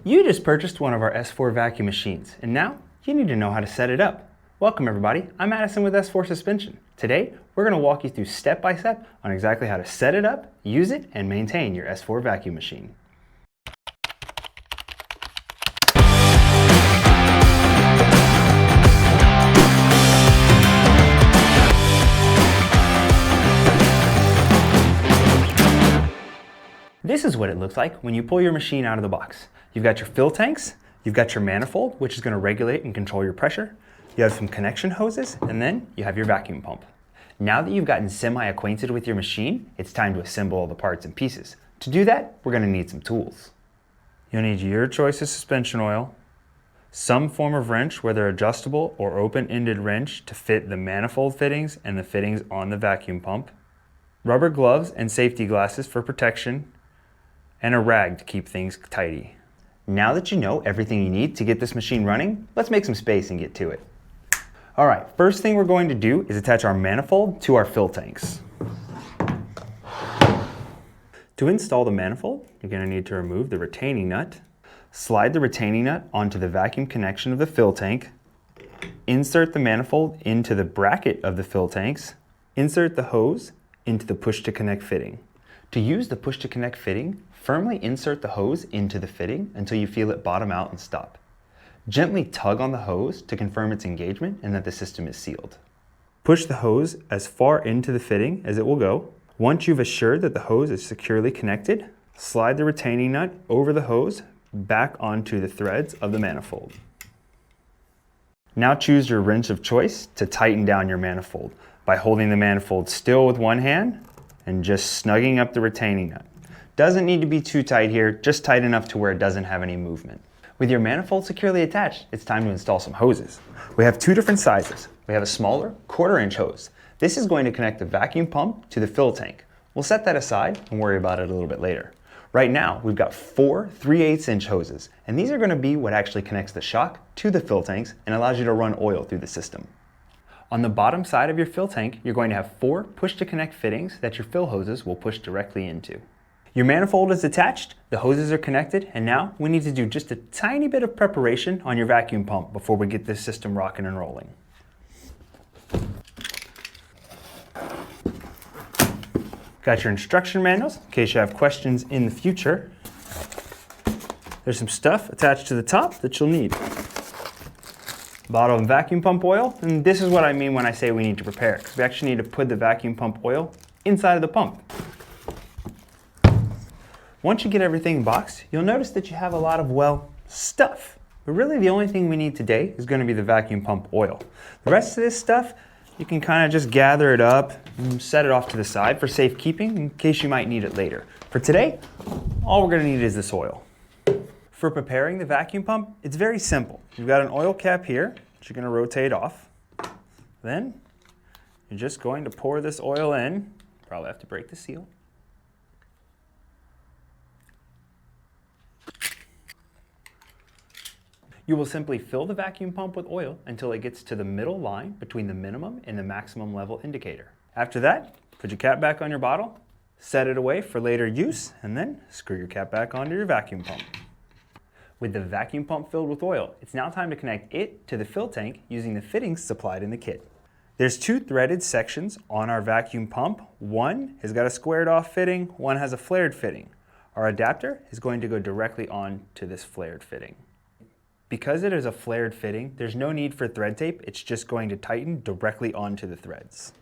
You just purchased one of our S4 vacuum machines, and now you need to know how to set it up. Welcome everybody, I'm Madison with S4 Suspension. Today, we're going to walk you through step by step on exactly how to set it up, use it, and maintain your S4 vacuum machine. This is what it looks like when you pull your machine out of the box. You've got your fill tanks, you've got your manifold, which is going to regulate and control your pressure. You have some connection hoses, and then you have your vacuum pump. Now that you've gotten semi-acquainted with your machine, it's time to assemble all the parts and pieces. To do that, we're going to need some tools. You'll need your choice of suspension oil, some form of wrench, whether adjustable or open-ended wrench to fit the manifold fittings and the fittings on the vacuum pump, rubber gloves and safety glasses for protection, and a rag to keep things tidy. Now that you know everything you need to get this machine running, let's make some space and get to it. All right, first thing we're going to do is attach our manifold to our fill tanks. To install the manifold, you're going to need to remove the retaining nut, slide the retaining nut onto the vacuum connection of the fill tank, insert the manifold into the bracket of the fill tanks, insert the hose into the push-to-connect fitting. To use the push-to-connect fitting, firmly insert the hose into the fitting until you feel it bottom out and stop. Gently tug on the hose to confirm its engagement and that the system is sealed. Push the hose as far into the fitting as it will go. Once you've assured that the hose is securely connected, slide the retaining nut over the hose back onto the threads of the manifold. Now choose your wrench of choice to tighten down your manifold by holding the manifold still with one hand and just snugging up the retaining nut. Doesn't need to be too tight here, just tight enough to where it doesn't have any movement. With your manifold securely attached, it's time to install some hoses. We have two different sizes. We have a smaller 1/4 inch hose. This is going to connect the vacuum pump to the fill tank. We'll set that aside and worry about it a little bit later. Right now, we've got 4 3/8 inch hoses, and these are going to be what actually connects the shock to the fill tanks and allows you to run oil through the system. On the bottom side of your fill tank, you're going to have 4 push-to-connect fittings that your fill hoses will push directly into. Your manifold is attached, the hoses are connected, and now we need to do just a tiny bit of preparation on your vacuum pump before we get this system rocking and rolling. Got your instruction manuals in case you have questions in the future. There's some stuff attached to the top that you'll need. Bottle of vacuum pump oil, and this is what I mean when I say we need to prepare, because we actually need to put the vacuum pump oil inside of the pump. Once you get everything boxed, you'll notice that you have a lot of, well, stuff. But really the only thing we need today is going to be the vacuum pump oil. The rest of this stuff, you can kind of just gather it up and set it off to the side for safekeeping in case you might need it later. For today, all we're going to need is this oil. For preparing the vacuum pump, it's very simple. You've got an oil cap here that you're going to rotate off. Then you're just going to pour this oil in. Probably have to break the seal. You will simply fill the vacuum pump with oil until it gets to the middle line between the minimum and the maximum level indicator. After that, put your cap back on your bottle, set it away for later use, and then screw your cap back onto your vacuum pump. With the vacuum pump filled with oil, it's now time to connect it to the fill tank using the fittings supplied in the kit. There's 2 threaded sections on our vacuum pump. One has got a squared off fitting, one has a flared fitting. Our adapter is going to go directly on to this flared fitting. Because it is a flared fitting, there's no need for thread tape, it's just going to tighten directly onto the threads.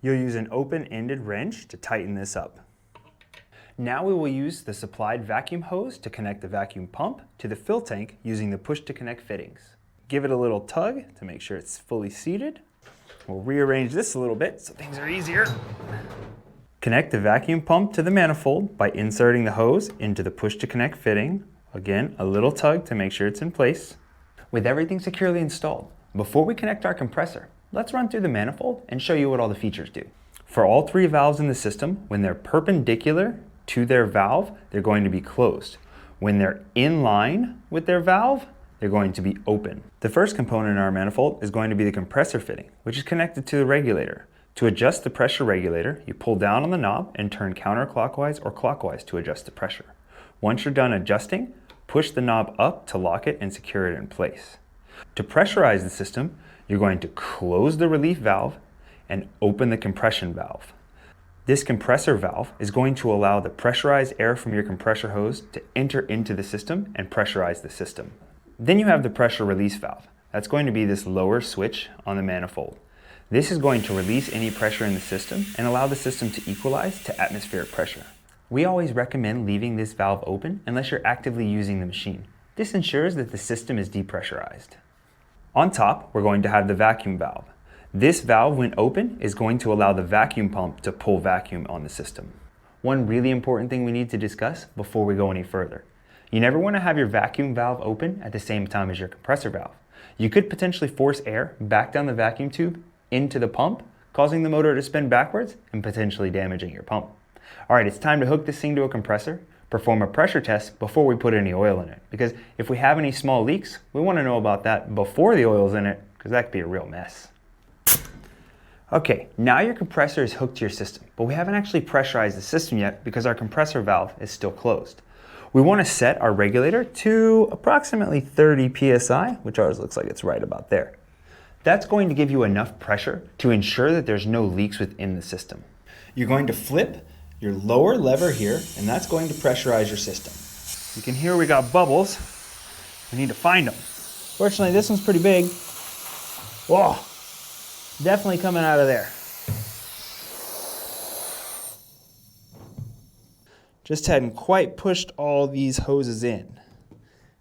You'll use an open-ended wrench to tighten this up. Now we will use the supplied vacuum hose to connect the vacuum pump to the fill tank using the push-to-connect fittings. Give it a little tug to make sure it's fully seated. We'll rearrange this a little bit so things are easier. Connect the vacuum pump to the manifold by inserting the hose into the push-to-connect fitting. Again, a little tug to make sure it's in place. With everything securely installed, before we connect our compressor, let's run through the manifold and show you what all the features do. For all 3 valves in the system, when they're perpendicular to their valve, they're going to be closed. When they're in line with their valve, they're going to be open. The first component in our manifold is going to be the compressor fitting, which is connected to the regulator. To adjust the pressure regulator, you pull down on the knob and turn counterclockwise or clockwise to adjust the pressure. Once you're done adjusting, push the knob up to lock it and secure it in place. To pressurize the system, you're going to close the relief valve and open the compression valve. This compressor valve is going to allow the pressurized air from your compressor hose to enter into the system and pressurize the system. Then you have the pressure release valve. That's going to be this lower switch on the manifold. This is going to release any pressure in the system and allow the system to equalize to atmospheric pressure. We always recommend leaving this valve open unless you're actively using the machine. This ensures that the system is depressurized. On top, we're going to have the vacuum valve. This valve, when open, is going to allow the vacuum pump to pull vacuum on the system. One really important thing we need to discuss before we go any further. You never want to have your vacuum valve open at the same time as your compressor valve. You could potentially force air back down the vacuum tube into the pump, causing the motor to spin backwards and potentially damaging your pump. All right, it's time to hook this thing to a compressor, perform a pressure test before we put any oil in it. Because if we have any small leaks, we want to know about that before the oil's in it, because that could be a real mess. Okay, now your compressor is hooked to your system, but we haven't actually pressurized the system yet because our compressor valve is still closed. We want to set our regulator to approximately 30 psi, which ours looks like it's right about there. That's going to give you enough pressure to ensure that there's no leaks within the system. You're going to flip your lower lever here, and that's going to pressurize your system. You can hear we got bubbles. We need to find them. Fortunately, this one's pretty big. Whoa, definitely coming out of there. Just hadn't quite pushed all these hoses in.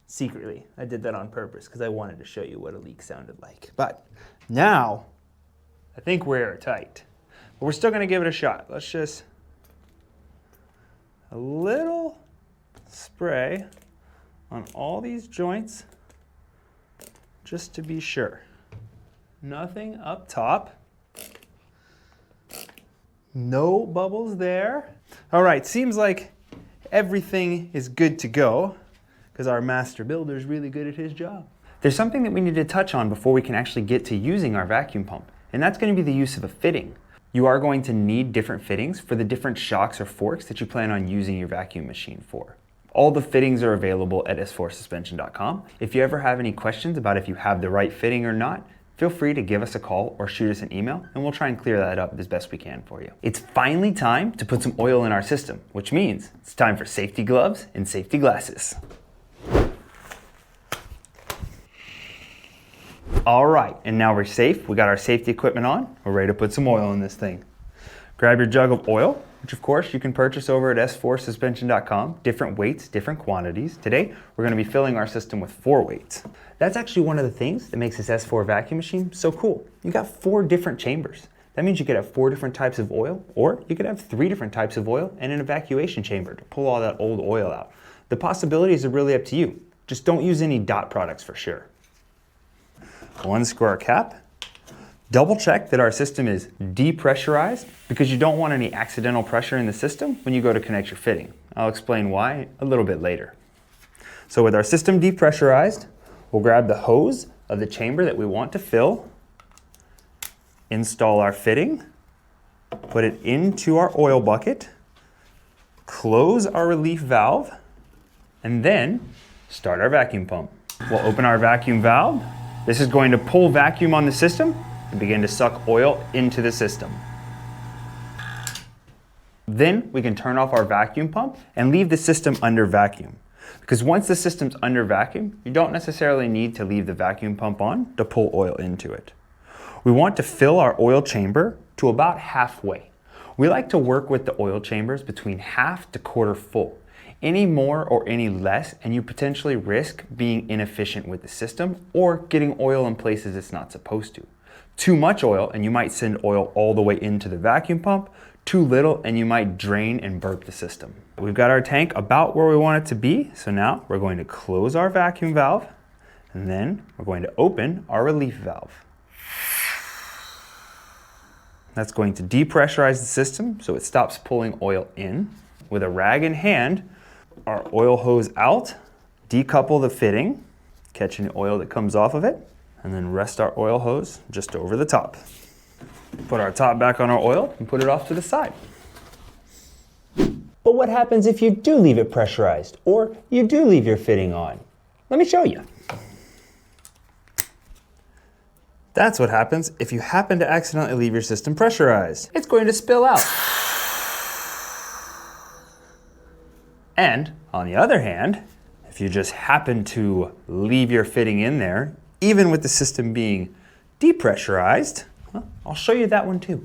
Secretly, I did that on purpose because I wanted to show you what a leak sounded like. But now, I think we're airtight. But we're still gonna give it a shot. Let's just, a little spray on all these joints, just to be sure. Nothing up top. No bubbles there. All right, seems like everything is good to go because our master builder is really good at his job. There's something that we need to touch on before we can actually get to using our vacuum pump, and that's going to be the use of a fitting. You are going to need different fittings for the different shocks or forks that you plan on using your vacuum machine for. All the fittings are available at s4suspension.com. If you ever have any questions about if you have the right fitting or not, feel free to give us a call or shoot us an email, and we'll try and clear that up as best we can for you. It's finally time to put some oil in our system, which means it's time for safety gloves and safety glasses. All right, and now we're safe. We got our safety equipment on. We're ready to put some oil in this thing. Grab your jug of oil, which of course you can purchase over at s4suspension.com. Different weights, different quantities. Today, we're gonna be filling our system with 4 weights. That's actually one of the things that makes this S4 vacuum machine so cool. You got 4 different chambers. That means you could have 4 different types of oil, or you could have 3 different types of oil and an evacuation chamber to pull all that old oil out. The possibilities are really up to you. Just don't use any dot products for sure. Unscrew our cap. Double check that our system is depressurized because you don't want any accidental pressure in the system when you go to connect your fitting. I'll explain why a little bit later. So with our system depressurized, we'll grab the hose of the chamber that we want to fill, install our fitting, put it into our oil bucket, close our relief valve, and then start our vacuum pump. We'll open our vacuum valve. This is going to pull vacuum on the system and begin to suck oil into the system. Then we can turn off our vacuum pump and leave the system under vacuum. Because once the system's under vacuum, you don't necessarily need to leave the vacuum pump on to pull oil into it. We want to fill our oil chamber to about halfway. We like to work with the oil chambers between half to quarter full. Any more or any less, and you potentially risk being inefficient with the system or getting oil in places it's not supposed to. Too much oil, and you might send oil all the way into the vacuum pump. Too little, and you might drain and burp the system. We've got our tank about where we want it to be, so now we're going to close our vacuum valve, and then we're going to open our relief valve. That's going to depressurize the system so it stops pulling oil in. With a rag in hand, our oil hose out, decouple the fitting, catch any oil that comes off of it, and then rest our oil hose just over the top. Put our top back on our oil and put it off to the side. But what what happens if you do leave it pressurized or you do leave your fitting on? Let me show you. That's what happens if you happen to accidentally leave your system pressurized. It's going to spill out. And on the other hand, if you just happen to leave your fitting in there, even with the system being depressurized, well, I'll show you that one too.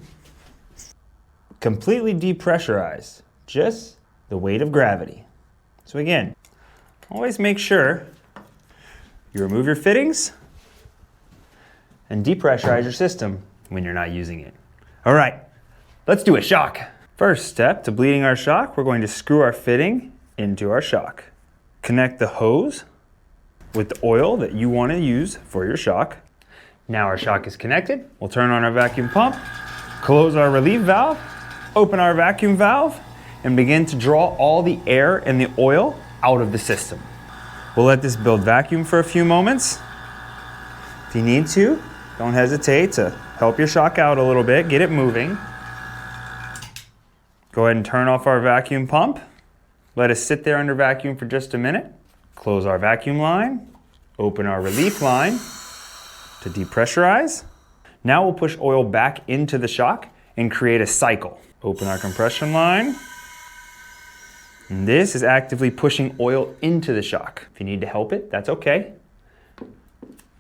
Completely depressurized, just the weight of gravity. So again, always make sure you remove your fittings and depressurize your system when you're not using it. All right, let's do a shock. First step to bleeding our shock, we're going to screw our fitting into our shock. Connect the hose with the oil that you want to use for your shock. Now our shock is connected. We'll turn on our vacuum pump, close our relief valve, open our vacuum valve, and begin to draw all the air and the oil out of the system. We'll let this build vacuum for a few moments. If you need to, don't hesitate to help your shock out a little bit, get it moving. Go ahead and turn off our vacuum pump. Let us sit there under vacuum for just a minute. Close our vacuum line, open our relief line to depressurize. Now we'll push oil back into the shock and create a cycle. Open our compression line. And this is actively pushing oil into the shock. If you need to help it, that's okay.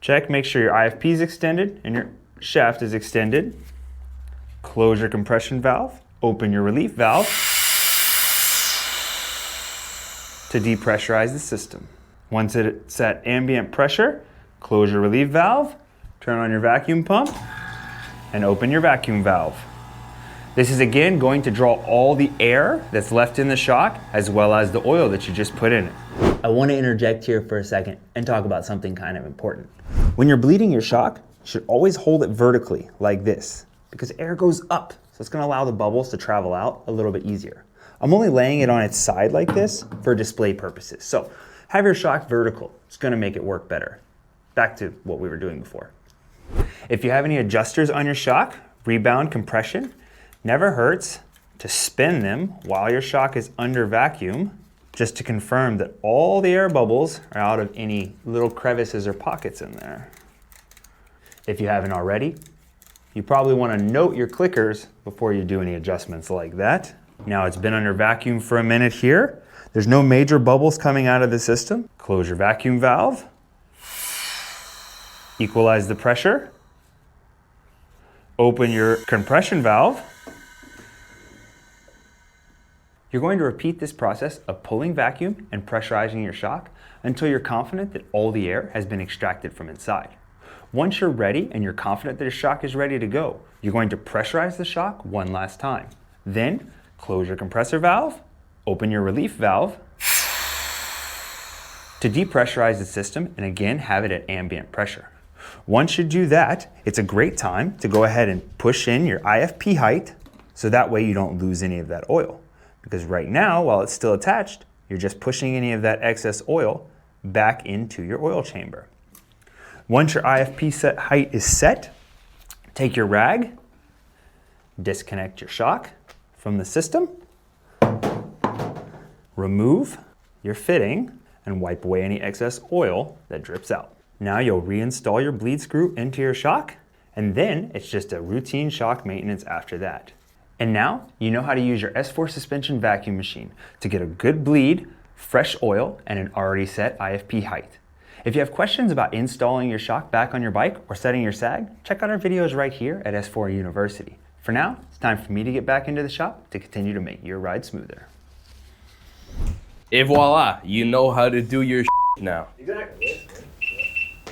Check, make sure your IFP is extended and your shaft is extended. Close your compression valve, open your relief valve to depressurize the system. Once it's at ambient pressure, close your relief valve, turn on your vacuum pump, and open your vacuum valve. This is again going to draw all the air that's left in the shock as well as the oil that you just put in it. I want to interject here for a second and talk about something kind of important. When you're bleeding your shock, you should always hold it vertically like this because air goes up, so it's going to allow the bubbles to travel out a little bit easier. I'm only laying it on its side like this for display purposes. So have your shock vertical. It's going to make it work better. Back to what we were doing before. If you have any adjusters on your shock, rebound, compression, never hurts to spin them while your shock is under vacuum, just to confirm that all the air bubbles are out of any little crevices or pockets in there. If you haven't already, you probably want to note your clickers before you do any adjustments like that. Now it's been under vacuum for a minute here. There's no major bubbles coming out of the system. Close your vacuum valve. Equalize the pressure. Open your compression valve. You're going to repeat this process of pulling vacuum and pressurizing your shock until you're confident that all the air has been extracted from inside. Once you're ready and you're confident that your shock is ready to go, you're going to pressurize the shock one last time. Then close your compressor valve, open your relief valve to depressurize the system and again have it at ambient pressure. Once you do that, it's a great time to go ahead and push in your IFP height so that way you don't lose any of that oil. Because right now, while it's still attached, you're just pushing any of that excess oil back into your oil chamber. Once your IFP set height is set, take your rag, disconnect your shock from the system, remove your fitting, and wipe away any excess oil that drips out. Now you'll reinstall your bleed screw into your shock, and then it's just a routine shock maintenance after that. And now you know how to use your S4 suspension vacuum machine to get a good bleed, fresh oil, and an already set IFP height. If you have questions about installing your shock back on your bike or setting your sag, check out our videos right here at S4 University. For now, it's time for me to get back into the shop to continue to make your ride smoother. Et voila, you know how to do your now. Exactly.